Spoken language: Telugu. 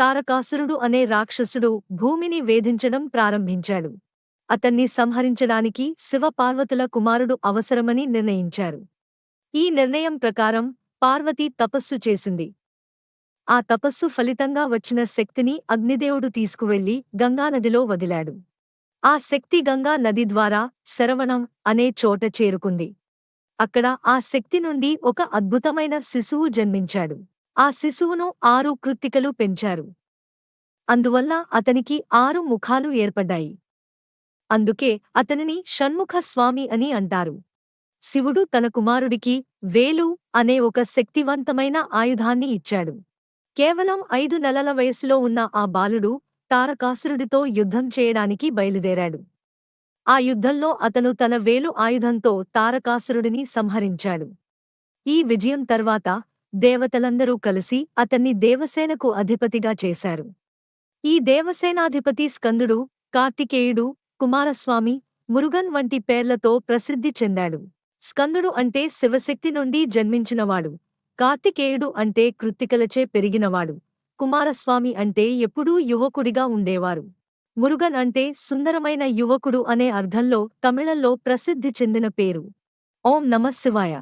తారకాసురుడు అనే రాక్షసుడు భూమిని వేధించడం ప్రారంభించాడు. అతన్ని సంహరించడానికి శివపార్వతుల కుమారుడు అవసరమని నిర్ణయించారు. ఈ నిర్ణయం ప్రకారం పార్వతి తపస్సు చేసింది. ఆ తపస్సు ఫలితంగా వచ్చిన శక్తిని అగ్నిదేవుడు తీసుకువెళ్లి గంగానదిలో వదిలాడు. ఆ శక్తి గంగా నది ద్వారా శరవణం అనే చోట చేరుకుంది. అక్కడ ఆ శక్తి నుండి ఒక అద్భుతమైన శిశువు జన్మించాడు. ఆ శిశువును 6 కృత్తికలు పెంచారు. అందువల్ల అతనికి 6 ముఖాలు ఏర్పడ్డాయి. అందుకే అతనిని షణ్ముఖ స్వామి అని అంటారు. శివుడు తన కుమారుడికి వేలు అనే ఒక శక్తివంతమైన ఆయుధాన్ని ఇచ్చాడు. కేవలం 5 నెలల వయసులో ఉన్న ఆ బాలుడు తారకాసురుడితో యుద్ధం చేయడానికి బయలుదేరాడు. ఆ యుద్ధంలో అతను తన వేలు ఆయుధంతో తారకాసురుడిని సంహరించాడు. ఈ విజయం తర్వాత దేవతలందరూ కలిసి అతన్ని దేవసేనకు అధిపతిగా చేశారు. ఈ దేవసేనాధిపతి స్కందుడు, కార్తికేయుడు, కుమారస్వామి, మురుగన్ వంటి పేర్లతో ప్రసిద్ధి చెందాడు. స్కందుడు అంటే శివశక్తి నుండి జన్మించినవాడు, కార్తికేయుడు అంటే కృత్తికలచే పెరిగినవాడు, కుమారస్వామి అంటే ఎప్పుడూ యువకుడిగా ఉండేవారు, మురుగన్ అంటే సుందరమైన యువకుడు అనే అర్థంలో తమిళంలో ప్రసిద్ధి చెందిన పేరు. ఓం నమః శివాయ.